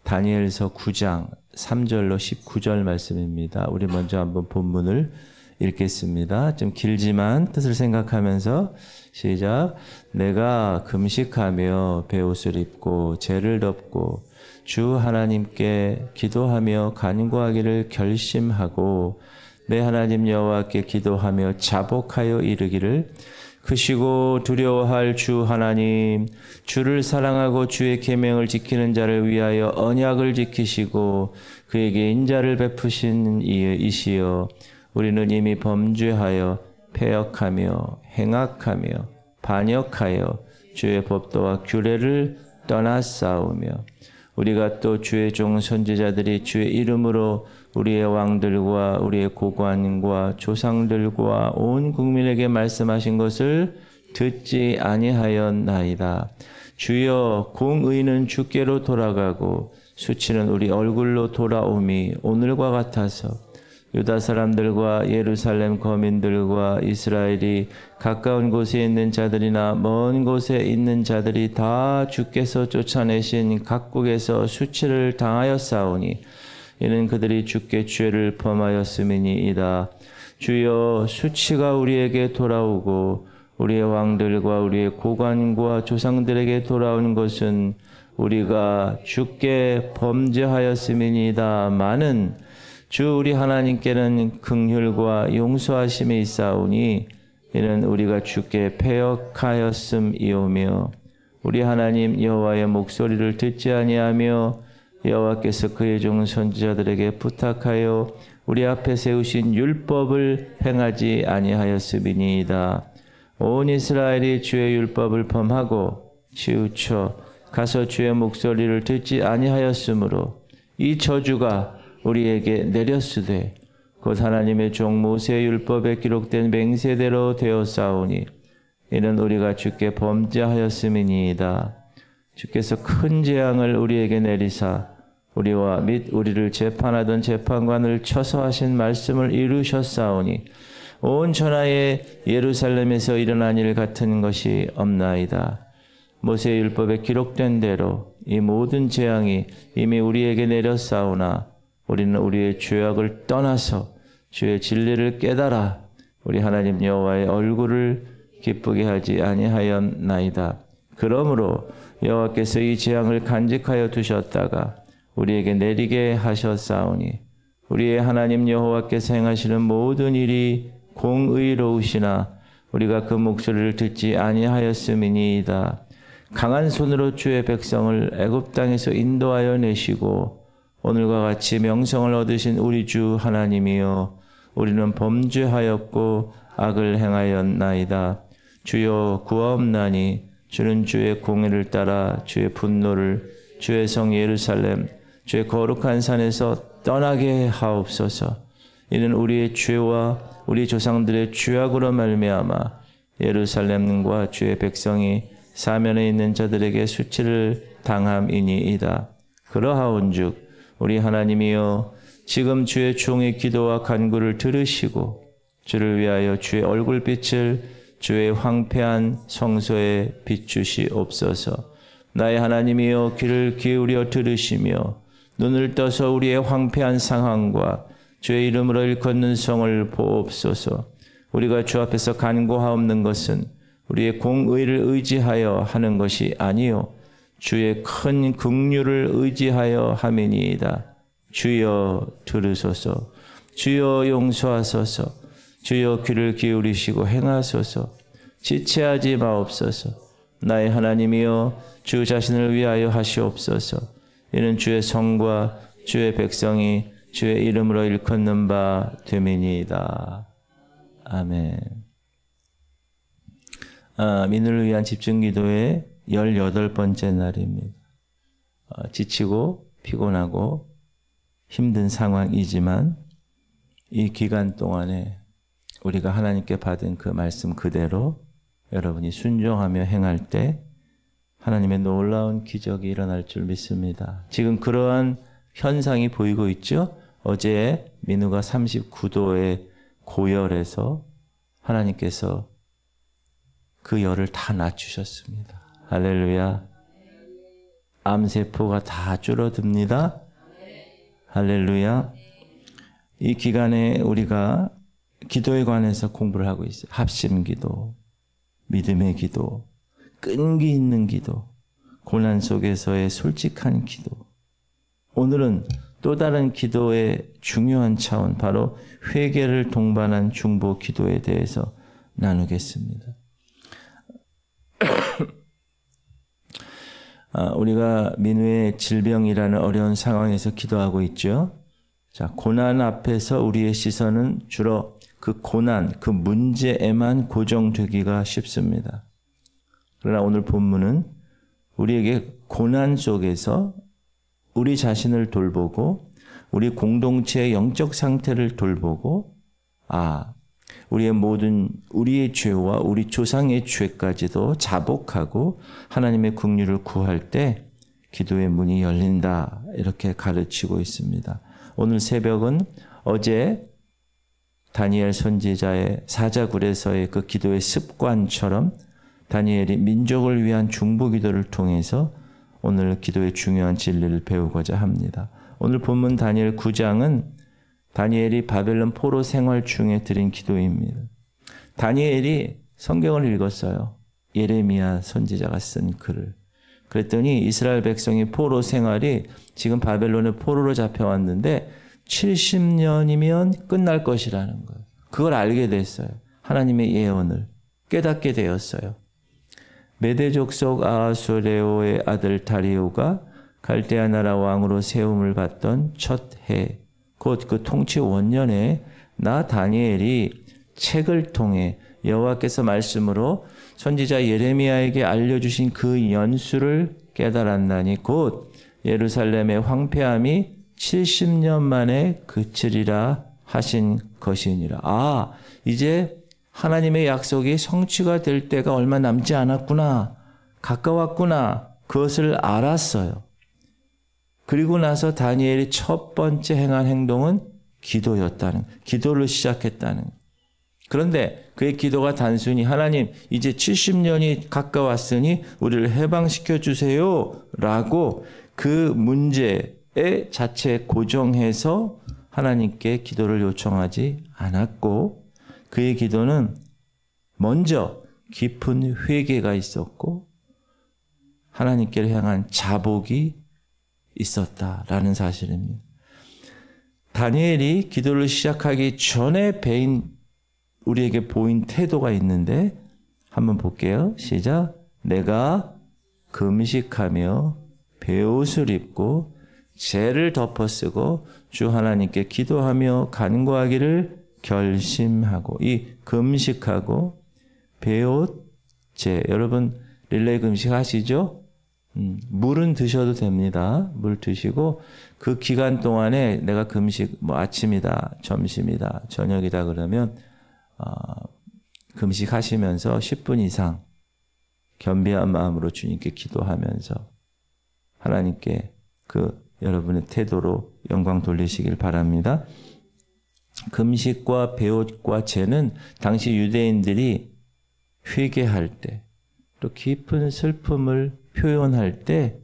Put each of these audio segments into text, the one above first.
다니엘서 9장 3절로 19절 말씀입니다. 우리 먼저 한번 본문을 읽겠습니다. 좀 길지만 뜻을 생각하면서 시작. 내가 금식하며 베옷을 입고 죄를 덮고 주 하나님께 기도하며 간구하기를 결심하고 내 하나님 여호와께 기도하며 자복하여 이르기를 크시고 두려워할 주 하나님, 주를 사랑하고 주의 계명을 지키는 자를 위하여 언약을 지키시고 그에게 인자를 베푸신 이시여, 우리는 이미 범죄하여 패역하며 행악하며 반역하여 주의 법도와 규례를 떠나싸우며 우리가 또 주의 종 선지자들이 주의 이름으로 우리의 왕들과 우리의 고관과 조상들과 온 국민에게 말씀하신 것을 듣지 아니하였나이다. 주여, 공의는 주께로 돌아가고 수치는 우리 얼굴로 돌아옴이 오늘과 같아서 유다 사람들과 예루살렘 거민들과 이스라엘이 가까운 곳에 있는 자들이나 먼 곳에 있는 자들이 다 주께서 쫓아내신 각국에서 수치를 당하였사오니 이는 그들이 주께 죄를 범하였음이니이다. 주여, 수치가 우리에게 돌아오고 우리의 왕들과 우리의 고관과 조상들에게 돌아오는 것은 우리가 주께 범죄하였음이니이다. 마는 주 우리 하나님께는 긍휼과 용서하심이 있사오니 이는 우리가 주께 패역하였음이오며 우리 하나님 여호와의 목소리를 듣지 아니하며 여호와께서 그의 종 선지자들에게 부탁하여 우리 앞에 세우신 율법을 행하지 아니하였음이니이다. 온 이스라엘이 주의 율법을 범하고 치우쳐 가서 주의 목소리를 듣지 아니하였으므로 이 저주가 우리에게 내렸으되 곧 하나님의 종 모세의 율법에 기록된 맹세대로 되었사오니 이는 우리가 주께 범죄하였음이니이다. 주께서 큰 재앙을 우리에게 내리사 우리와 및 우리를 재판하던 재판관을 쳐서 하신 말씀을 이루셨사오니 온 천하에 예루살렘에서 일어난 일 같은 것이 없나이다. 모세의 율법에 기록된 대로 이 모든 재앙이 이미 우리에게 내렸사오나 우리는 우리의 죄악을 떠나서 주의 진리를 깨달아 우리 하나님 여호와의 얼굴을 기쁘게 하지 아니하였나이다. 그러므로 여호와께서 이 재앙을 간직하여 두셨다가 우리에게 내리게 하셨사오니 우리의 하나님 여호와께서 행하시는 모든 일이 공의로우시나 우리가 그 목소리를 듣지 아니하였음이니이다. 강한 손으로 주의 백성을 애굽 땅에서 인도하여 내시고 오늘과 같이 명성을 얻으신 우리 주 하나님이여, 우리는 범죄하였고 악을 행하였나이다. 주여, 구하옵나니 주는 주의 공의를 따라 주의 분노를 주의 성 예루살렘 주의 거룩한 산에서 떠나게 하옵소서. 이는 우리의 죄와 우리 조상들의 죄악으로 말미암아 예루살렘과 주의 백성이 사면에 있는 자들에게 수치를 당함이니이다. 그러하온즉 우리 하나님이여, 지금 주의 종의 기도와 간구를 들으시고 주를 위하여 주의 얼굴빛을 주의 황폐한 성소에 비추시옵소서. 나의 하나님이여, 귀를 기울여 들으시며 눈을 떠서 우리의 황폐한 상황과 주의 이름으로 일컫는 성을 보옵소서. 우리가 주 앞에서 간구하옵는 것은 우리의 공의를 의지하여 하는 것이 아니요 주의 큰 긍휼을 의지하여 함이니이다. 주여 들으소서. 주여 용서하소서. 주여 귀를 기울이시고 행하소서. 지체하지 마옵소서. 나의 하나님이여, 주 자신을 위하여 하시옵소서. 이는 주의 성과 주의 백성이 주의 이름으로 일컫는 바 됨이니이다. 아멘. 민우를 위한 집중기도의 18번째 날입니다. 지치고 피곤하고 힘든 상황이지만 이 기간 동안에 우리가 하나님께 받은 그 말씀 그대로 여러분이 순종하며 행할 때 하나님의 놀라운 기적이 일어날 줄 믿습니다. 지금 그러한 현상이 보이고 있죠? 어제 민우가 39도의 고열에서 하나님께서 그 열을 다 낮추셨습니다. 할렐루야. 암세포가 다 줄어듭니다. 할렐루야. 이 기간에 우리가 기도에 관해서 공부를 하고 있어요. 합심기도, 믿음의 기도, 끈기 있는 기도, 고난 속에서의 솔직한 기도. 오늘은 또 다른 기도의 중요한 차원, 바로 회개를 동반한 중보 기도에 대해서 나누겠습니다. 우리가 민후의 질병이라는 어려운 상황에서 기도하고 있죠. 자, 고난 앞에서 우리의 시선은 주로 그 고난, 그 문제에만 고정되기가 쉽습니다. 그러나 오늘 본문은 우리에게 고난 속에서 우리 자신을 돌보고 우리 공동체의 영적 상태를 돌보고 우리의 죄와 우리 조상의 죄까지도 자복하고 하나님의 긍휼을 구할 때 기도의 문이 열린다, 이렇게 가르치고 있습니다. 오늘 새벽은 어제 다니엘 선지자의 사자굴에서의 그 기도의 습관처럼 다니엘이 민족을 위한 중보 기도를 통해서 오늘 기도의 중요한 진리를 배우고자 합니다. 오늘 본문 다니엘 9장은 다니엘이 바벨론 포로 생활 중에 드린 기도입니다. 다니엘이 성경을 읽었어요. 예레미야 선지자가 쓴 글을. 그랬더니 이스라엘 백성이 포로 생활이 지금 바벨론의 포로로 잡혀왔는데 70년이면 끝날 것이라는 거예요. 그걸 알게 됐어요. 하나님의 예언을 깨닫게 되었어요. 메대 족속 아하수에로의 아들 다리오가 갈대아 나라 왕으로 세움을 받던 첫 해, 곧 그 통치 원년에 나 다니엘이 책을 통해 여호와께서 말씀으로 선지자 예레미야에게 알려주신 그 연수를 깨달았나니 곧 예루살렘의 황폐함이 70년 만에 그치리라 하신 것이니라. 이제 하나님의 약속이 성취가 될 때가 얼마 남지 않았구나, 가까웠구나, 그것을 알았어요. 그리고 나서 다니엘이 첫 번째 행한 행동은 기도를 시작했다는. 그런데 그의 기도가 단순히 하나님 이제 70년이 가까웠으니 우리를 해방시켜 주세요 라고 그 문제에 자체에 고정해서 하나님께 기도를 요청하지 않았고, 그의 기도는 먼저 깊은 회개가 있었고 하나님께를 향한 자복이 있었다라는 사실입니다. 다니엘이 기도를 시작하기 전에 우리에게 보인 태도가 있는데 한번 볼게요. 시작. 내가 금식하며 베옷을 입고 죄를 덮어쓰고 주 하나님께 기도하며 간구하기를 결심하고, 이 금식하고 베옷, 죄, 여러분 릴레이 금식 하시죠? 물은 드셔도 됩니다. 물 드시고 그 기간 동안에 내가 금식, 아침이다, 점심이다, 저녁이다 그러면 금식하시면서 10분 이상 겸비한 마음으로 주님께 기도하면서 하나님께 그 여러분의 태도로 영광 돌리시길 바랍니다. 금식과 베옷과 제는 당시 유대인들이 회개할 때, 또 깊은 슬픔을 표현할 때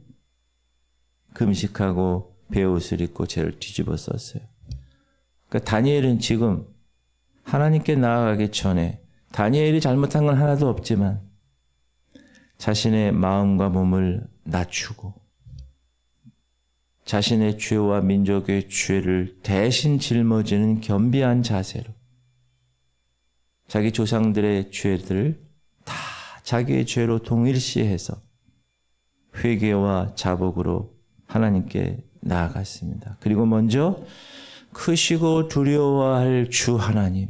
금식하고 베옷을 입고 제를 뒤집어 썼어요. 그러니까 다니엘은 지금 하나님께 나아가기 전에, 다니엘이 잘못한 건 하나도 없지만 자신의 마음과 몸을 낮추고 자신의 죄와 민족의 죄를 대신 짊어지는 겸비한 자세로 자기 조상들의 죄들을 다 자기의 죄로 동일시해서 회개와 자복으로 하나님께 나아갔습니다. 그리고 먼저 크시고 두려워할 주 하나님,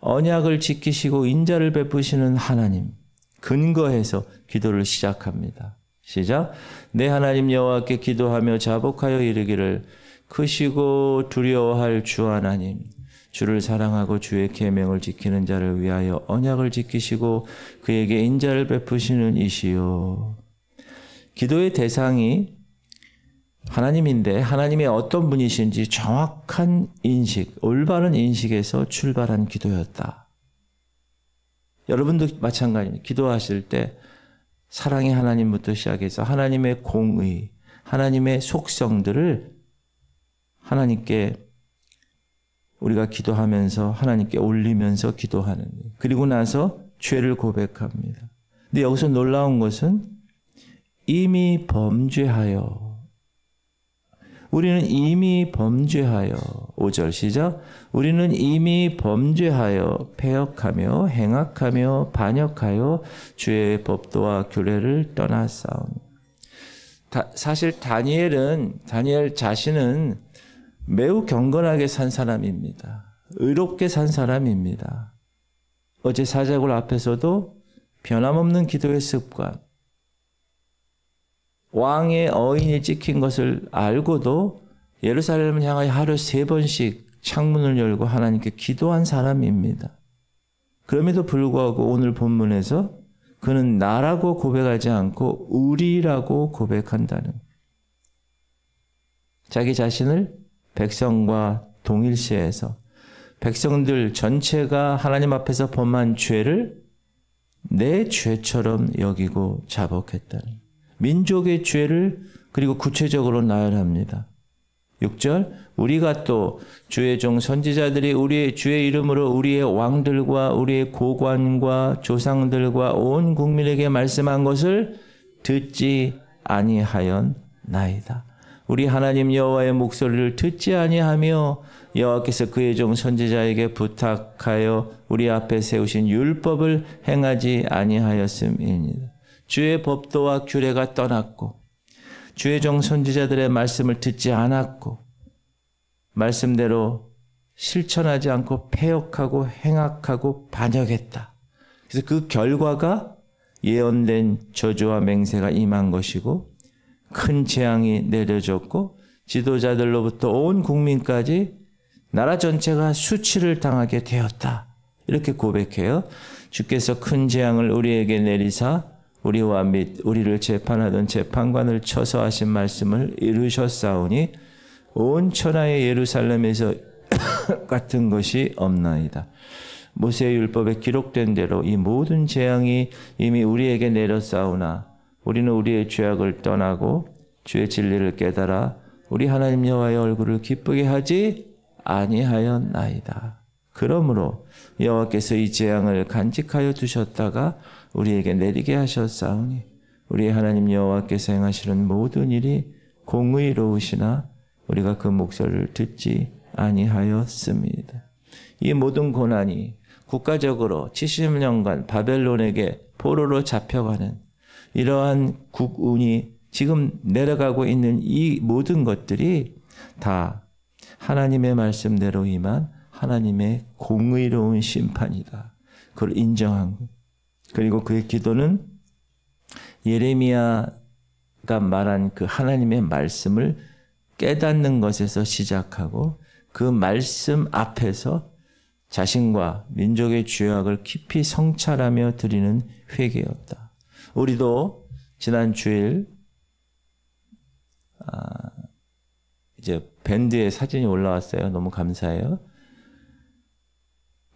언약을 지키시고 인자를 베푸시는 하나님 근거해서 기도를 시작합니다. 시작. 내 하나님 여호와께 기도하며 자복하여 이르기를 크시고 두려워할 주 하나님, 주를 사랑하고 주의 계명을 지키는 자를 위하여 언약을 지키시고 그에게 인자를 베푸시는 이시요. 기도의 대상이 하나님인데 하나님의 어떤 분이신지 정확한 인식, 올바른 인식에서 출발한 기도였다. 여러분도 마찬가지입니다. 기도하실 때 사랑의 하나님부터 시작해서 하나님의 공의, 하나님의 속성들을 하나님께 우리가 기도하면서 하나님께 올리면서 기도하는 거예요. 그리고 나서 죄를 고백합니다. 근데 여기서 놀라운 것은 이미 범죄하여, 우리는 이미 범죄하여, 5절 시작. 우리는 이미 범죄하여 패역하며 행악하며 반역하여 주의 법도와 규례를 떠났사오니. 사실 다니엘 자신은 매우 경건하게 산 사람입니다. 의롭게 산 사람입니다. 어제 사자굴 앞에서도 변함없는 기도의 습관, 왕의 어인이 찍힌 것을 알고도 예루살렘을 향하여 하루 3번씩 창문을 열고 하나님께 기도한 사람입니다. 그럼에도 불구하고 오늘 본문에서 그는 나라고 고백하지 않고 우리라고 고백한다는, 자기 자신을 백성과 동일시해서 백성들 전체가 하나님 앞에서 범한 죄를 내 죄처럼 여기고 자복했다는, 민족의 죄를 그리고 구체적으로 나열합니다. 6절, 우리가 또 주의 종 선지자들이 우리의 주의 이름으로 우리의 왕들과 우리의 고관과 조상들과 온 국민에게 말씀한 것을 듣지 아니하였나이다. 우리 하나님 여호와의 목소리를 듣지 아니하며 여호와께서 그의 종 선지자에게 부탁하여 우리 앞에 세우신 율법을 행하지 아니하였음이니이다. 주의 법도와 규례가 떠났고 주의 종 선지자들의 말씀을 듣지 않았고 말씀대로 실천하지 않고 패역하고 행악하고 반역했다. 그래서 그 결과가 예언된 저주와 맹세가 임한 것이고 큰 재앙이 내려졌고 지도자들로부터 온 국민까지 나라 전체가 수치를 당하게 되었다. 이렇게 고백해요. 주께서 큰 재앙을 우리에게 내리사 우리와 및 우리를 재판하던 재판관을 쳐서 하신 말씀을 이루셨사오니 온 천하의 예루살렘에서 같은 것이 없나이다. 모세의 율법에 기록된 대로 이 모든 재앙이 이미 우리에게 내렸사오나 우리는 우리의 죄악을 떠나고 주의 진리를 깨달아 우리 하나님 여호와의 얼굴을 기쁘게 하지 아니하였나이다. 그러므로 여호와께서 이 재앙을 간직하여 두셨다가 우리에게 내리게 하셨사오니 우리 하나님 여호와께서 행하시는 모든 일이 공의로우시나 우리가 그 목소리를 듣지 아니하였습니다. 이 모든 고난이 국가적으로 70년간 바벨론에게 포로로 잡혀가는 이러한 국운이 지금 내려가고 있는 이 모든 것들이 다 하나님의 말씀대로 임한 하나님의 공의로운 심판이다. 그걸 인정한 것. 그리고 그의 기도는 예레미야가 말한 그 하나님의 말씀을 깨닫는 것에서 시작하고 그 말씀 앞에서 자신과 민족의 죄악을 깊이 성찰하며 드리는 회개였다. 우리도 지난 주일 이제 밴드에 사진이 올라왔어요. 너무 감사해요.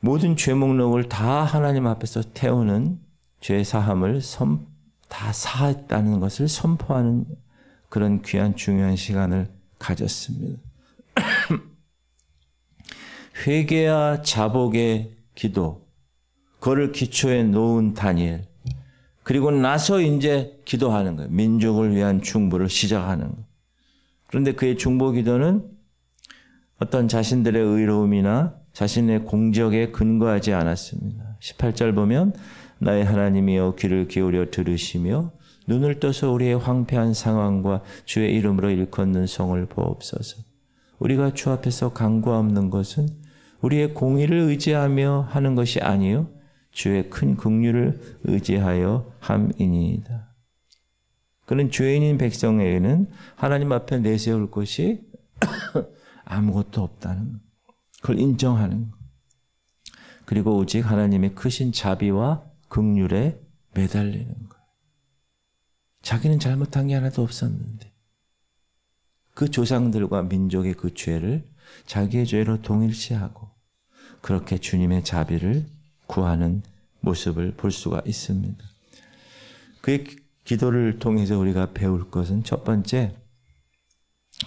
모든 죄 목록을 다 하나님 앞에서 태우는 죄 사함을 다 사했다는 것을 선포하는 그런 귀한 중요한 시간을 가졌습니다. 회개와 자복의 기도, 그거를 기초에 놓은 다니엘. 그리고 나서 이제 기도하는 거예요. 민족을 위한 중보를 시작하는 거예요. 그런데 그의 중보 기도는 어떤 자신들의 의로움이나 자신의 공적에 근거하지 않았습니다. 18절 보면 나의 하나님이여 귀를 기울여 들으시며 눈을 떠서 우리의 황폐한 상황과 주의 이름으로 일컫는 성을 보옵소서. 우리가 주 앞에서 간구하옵는 것은 우리의 공의를 의지하며 하는 것이 아니요 주의 큰 긍휼을 의지하여 함이니이다. 그는 죄인인 백성에게는 하나님 앞에 내세울 것이 아무것도 없다는 것. 그걸 인정하는 것. 그리고 오직 하나님의 크신 자비와 긍휼에 매달리는 것. 자기는 잘못한 게 하나도 없었는데 그 조상들과 민족의 그 죄를 자기의 죄로 동일시하고 그렇게 주님의 자비를 구하는 모습을 볼 수가 있습니다. 그의 기도를 통해서 우리가 배울 것은 첫 번째,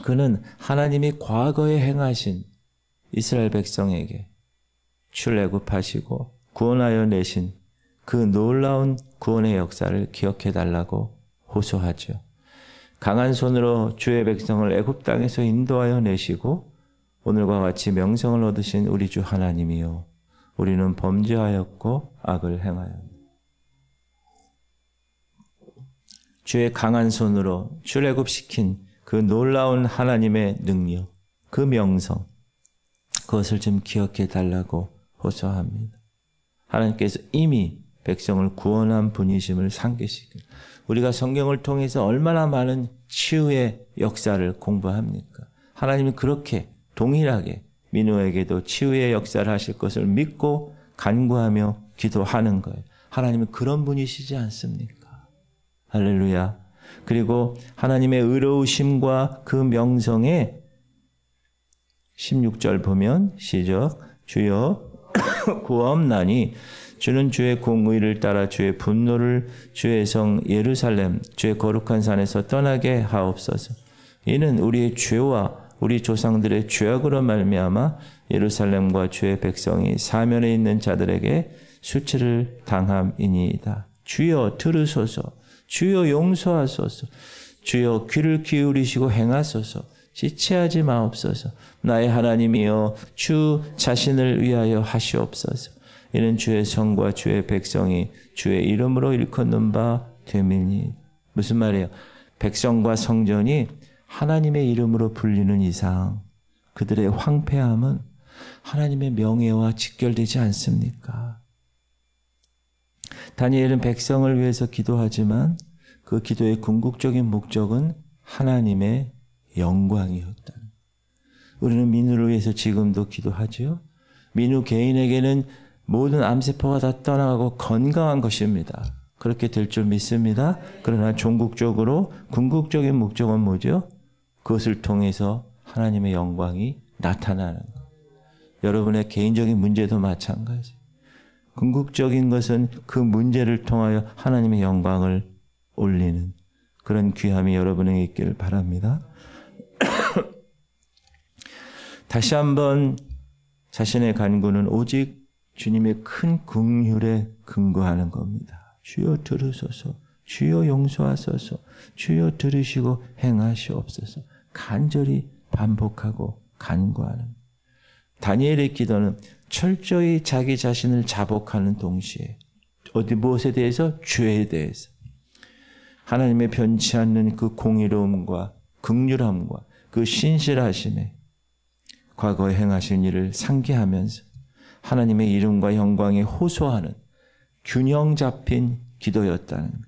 그는 하나님이 과거에 행하신 이스라엘 백성에게 출애굽하시고 구원하여 내신 그 놀라운 구원의 역사를 기억해 달라고 호소하죠. 강한 손으로 주의 백성을 애굽 땅에서 인도하여 내시고 오늘과 같이 명성을 얻으신 우리 주 하나님이요, 우리는 범죄하였고 악을 행하였다. 주의 강한 손으로 출애굽시킨 그 놀라운 하나님의 능력, 그 명성, 그것을 좀 기억해 달라고 호소합니다. 하나님께서 이미 백성을 구원한 분이심을 상기시키고, 우리가 성경을 통해서 얼마나 많은 치유의 역사를 공부합니까? 하나님은 그렇게 동일하게 민우에게도 치유의 역사를 하실 것을 믿고 간구하며 기도하는 거예요. 하나님은 그런 분이시지 않습니까? 할렐루야. 그리고 하나님의 의로우심과 그 명성에 16절 보면 시작. 주여 구하옵나니 주는 주의 공의를 따라 주의 분노를 주의 성 예루살렘 주의 거룩한 산에서 떠나게 하옵소서. 이는 우리의 죄와 우리 조상들의 죄악으로 말미암아 예루살렘과 주의 백성이 사면에 있는 자들에게 수치를 당함이니이다. 주여 들으소서. 주여 용서하소서. 주여 귀를 기울이시고 행하소서. 지체하지 마옵소서. 나의 하나님이여 주 자신을 위하여 하시옵소서. 이는 주의 성과 주의 백성이 주의 이름으로 일컫는 바 됨이니. 무슨 말이에요? 백성과 성전이 하나님의 이름으로 불리는 이상 그들의 황폐함은 하나님의 명예와 직결되지 않습니까? 다니엘은 백성을 위해서 기도하지만 그 기도의 궁극적인 목적은 하나님의 영광이었다. 우리는 민우를 위해서 지금도 기도하죠. 민우 개인에게는 모든 암세포가 다 떠나가고 건강한 것입니다. 그렇게 될 줄 믿습니다. 그러나 종국적으로 궁극적인 목적은 뭐죠? 그것을 통해서 하나님의 영광이 나타나는 것. 여러분의 개인적인 문제도 마찬가지. 궁극적인 것은 그 문제를 통하여 하나님의 영광을 올리는 그런 귀함이 여러분에게 있기를 바랍니다. 다시 한번 자신의 간구는 오직 주님의 큰 긍휼에 근거하는 겁니다. 주여 들으소서. 주여 용서하소서. 주여 들으시고 행하시옵소서. 간절히 반복하고 간구하는. 다니엘의 기도는 철저히 자기 자신을 자복하는 동시에 무엇에 대해서? 죄에 대해서. 하나님의 변치 않는 그 공의로움과 긍휼함과 그 신실하심에 과거에 행하신 일을 상기하면서 하나님의 이름과 영광에 호소하는 균형 잡힌 기도였다는 거예요.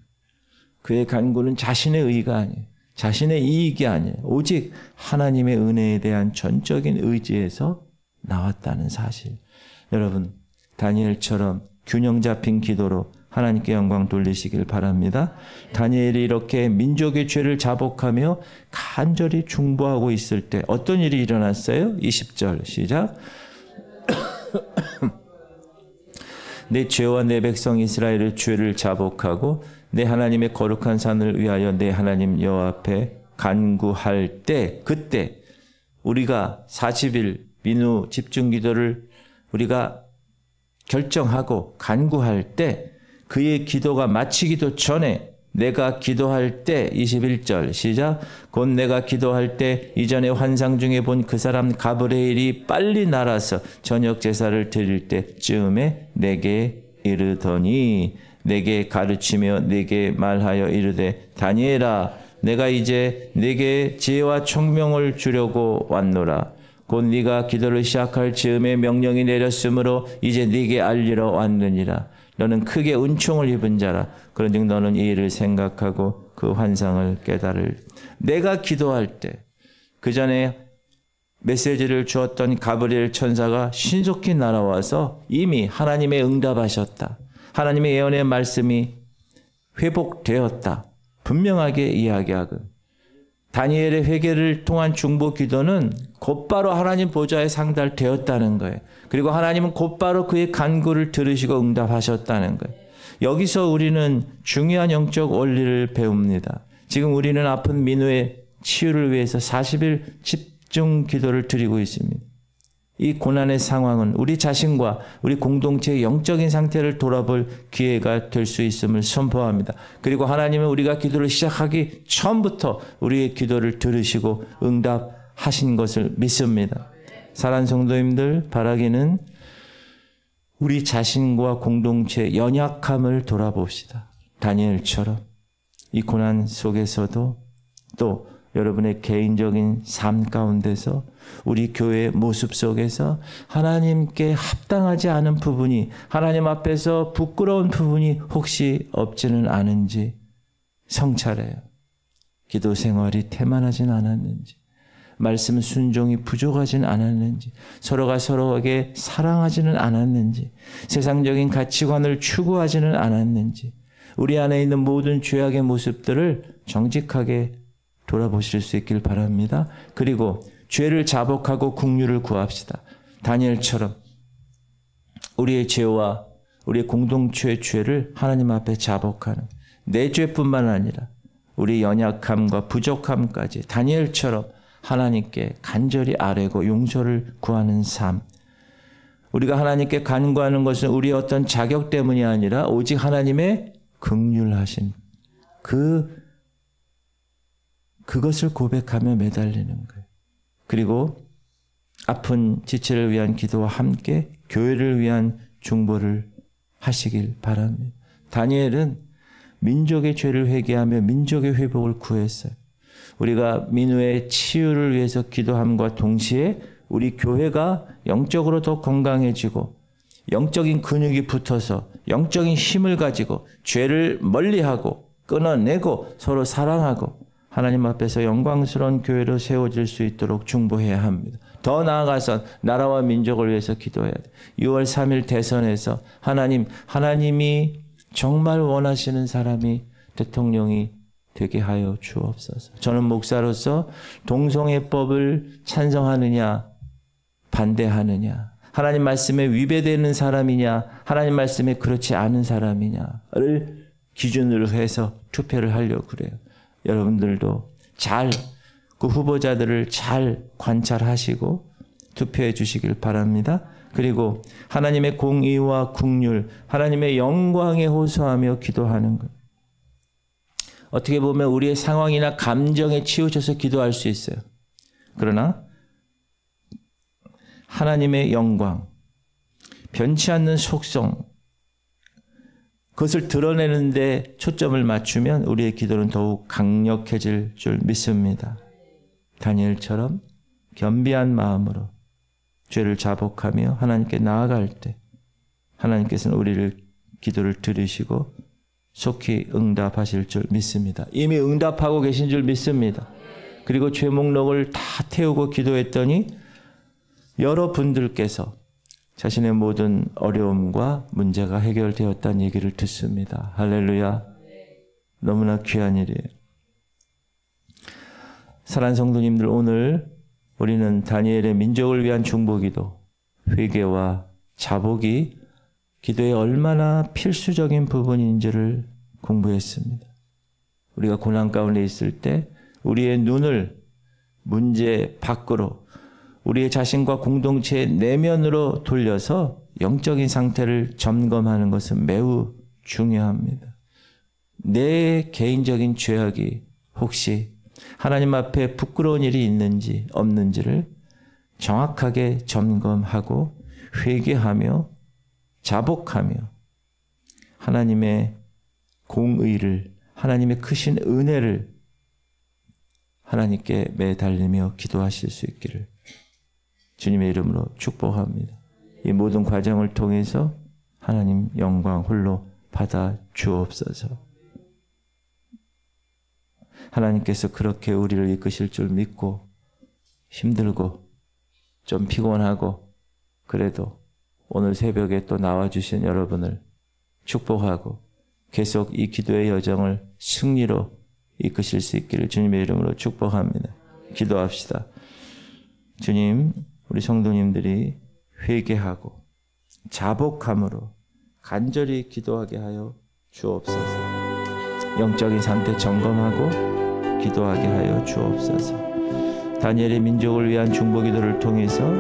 그의 간구는 자신의 의가 아니에요. 자신의 이익이 아니에요. 오직 하나님의 은혜에 대한 전적인 의지에서 나왔다는 사실. 여러분, 다니엘처럼 균형 잡힌 기도로 하나님께 영광 돌리시길 바랍니다. 다니엘이 이렇게 민족의 죄를 자복하며 간절히 중보하고 있을 때 어떤 일이 일어났어요? 20절 시작. 내 죄와 내 백성 이스라엘의 죄를 자복하고 내 하나님의 거룩한 산을 위하여 내 하나님 여호와 앞에 간구할 때, 그때 우리가 40일 민우 집중기도를 우리가 결정하고 간구할 때 그의 기도가 마치기도 전에 내가 기도할 때 21절 시작. 곧 내가 기도할 때 이전에 환상 중에 본 그 사람 가브리엘이 빨리 날아서 저녁 제사를 드릴 때쯤에 내게 이르더니 내게 가르치며 내게 말하여 이르되 다니엘아 내가 이제 내게 지혜와 총명을 주려고 왔노라. 곧 네가 기도를 시작할 즈음에 명령이 내렸으므로 이제 네게 알리러 왔느니라. 너는 크게 은총을 입은 자라. 그런즉 너는 이 일을 생각하고 그 환상을 깨달을. 내가 기도할 때 그 전에 메시지를 주었던 가브리엘 천사가 신속히 날아와서 이미 하나님의 응답하셨다. 하나님의 예언의 말씀이 회복되었다. 분명하게 이야기하고 다니엘의 회개를 통한 중보 기도는 곧바로 하나님 보좌에 상달되었다는 거예요. 그리고 하나님은 곧바로 그의 간구를 들으시고 응답하셨다는 거예요. 여기서 우리는 중요한 영적 원리를 배웁니다. 지금 우리는 아픈 민우의 치유를 위해서 40일 집중 기도를 드리고 있습니다. 이 고난의 상황은 우리 자신과 우리 공동체의 영적인 상태를 돌아볼 기회가 될 수 있음을 선포합니다. 그리고 하나님은 우리가 기도를 시작하기 처음부터 우리의 기도를 들으시고 응답하신 것을 믿습니다. 사랑하는 성도님들, 바라기는 우리 자신과 공동체의 연약함을 돌아봅시다. 다니엘처럼 이 고난 속에서도 또 여러분의 개인적인 삶 가운데서 우리 교회의 모습 속에서 하나님께 합당하지 않은 부분이, 하나님 앞에서 부끄러운 부분이 혹시 없지는 않은지 성찰해요. 기도 생활이 태만하진 않았는지, 말씀 순종이 부족하진 않았는지, 서로가 서로에게 사랑하지는 않았는지, 세상적인 가치관을 추구하지는 않았는지, 우리 안에 있는 모든 죄악의 모습들을 정직하게 돌아보실 수 있길 바랍니다. 그리고 죄를 자복하고 긍휼을 구합시다. 다니엘처럼 우리의 죄와 우리의 공동체의 죄를 하나님 앞에 자복하는, 내 죄뿐만 아니라 우리 연약함과 부족함까지 다니엘처럼 하나님께 간절히 아뢰고 용서를 구하는 삶. 우리가 하나님께 간구하는 것은 우리의 어떤 자격 때문이 아니라 오직 하나님의 긍휼하신 그것을 고백하며 매달리는 거예요. 그리고 아픈 지체를 위한 기도와 함께 교회를 위한 중보를 하시길 바랍니다. 다니엘은 민족의 죄를 회개하며 민족의 회복을 구했어요. 우리가 민우의 치유를 위해서 기도함과 동시에 우리 교회가 영적으로 더 건강해지고 영적인 근육이 붙어서 영적인 힘을 가지고 죄를 멀리하고 끊어내고 서로 사랑하고 하나님 앞에서 영광스러운 교회로 세워질 수 있도록 중보해야 합니다. 더 나아가서 나라와 민족을 위해서 기도해야 돼요. 6월 3일 대선에서 하나님이 정말 원하시는 사람이 대통령이 되게 하여 주옵소서. 저는 목사로서 동성애법을 찬성하느냐 반대하느냐, 하나님 말씀에 위배되는 사람이냐 하나님 말씀에 그렇지 않은 사람이냐를 기준으로 해서 투표를 하려고 그래요. 여러분들도 잘 그 후보자들을 잘 관찰하시고 투표해 주시길 바랍니다. 그리고 하나님의 공의와 긍휼, 하나님의 영광에 호소하며 기도하는 것. 어떻게 보면 우리의 상황이나 감정에 치우쳐서 기도할 수 있어요. 그러나 하나님의 영광, 변치 않는 속성, 그것을 드러내는 데 초점을 맞추면 우리의 기도는 더욱 강력해질 줄 믿습니다. 다니엘처럼 겸비한 마음으로 죄를 자복하며 하나님께 나아갈 때 하나님께서는 우리를 기도를 들으시고 속히 응답하실 줄 믿습니다. 이미 응답하고 계신 줄 믿습니다. 그리고 죄 목록을 다 태우고 기도했더니 여러분들께서 자신의 모든 어려움과 문제가 해결되었다는 얘기를 듣습니다. 할렐루야. 너무나 귀한 일이에요. 사랑하는 성도님들, 오늘 우리는 다니엘의 민족을 위한 중보기도, 회개와 자복이 기도에 얼마나 필수적인 부분인지를 공부했습니다. 우리가 고난 가운데 있을 때 우리의 눈을 문제 밖으로, 우리의 자신과 공동체의 내면으로 돌려서 영적인 상태를 점검하는 것은 매우 중요합니다. 내 개인적인 죄악이 혹시 하나님 앞에 부끄러운 일이 있는지 없는지를 정확하게 점검하고 회개하며 자복하며 하나님의 공의를, 하나님의 크신 은혜를 하나님께 매달리며 기도하실 수 있기를 주님의 이름으로 축복합니다. 이 모든 과정을 통해서 하나님 영광 홀로 받아 주옵소서. 하나님께서 그렇게 우리를 이끄실 줄 믿고 힘들고 좀 피곤하고 그래도 오늘 새벽에 또 나와주신 여러분을 축복하고 계속 이 기도의 여정을 승리로 이끄실 수 있기를 주님의 이름으로 축복합니다. 기도합시다. 주님, 우리 성도님들이 회개하고 자복함으로 간절히 기도하게 하여 주옵소서. 영적인 상태 점검하고 기도하게 하여 주옵소서. 다니엘의 민족을 위한 중보 기도를 통해서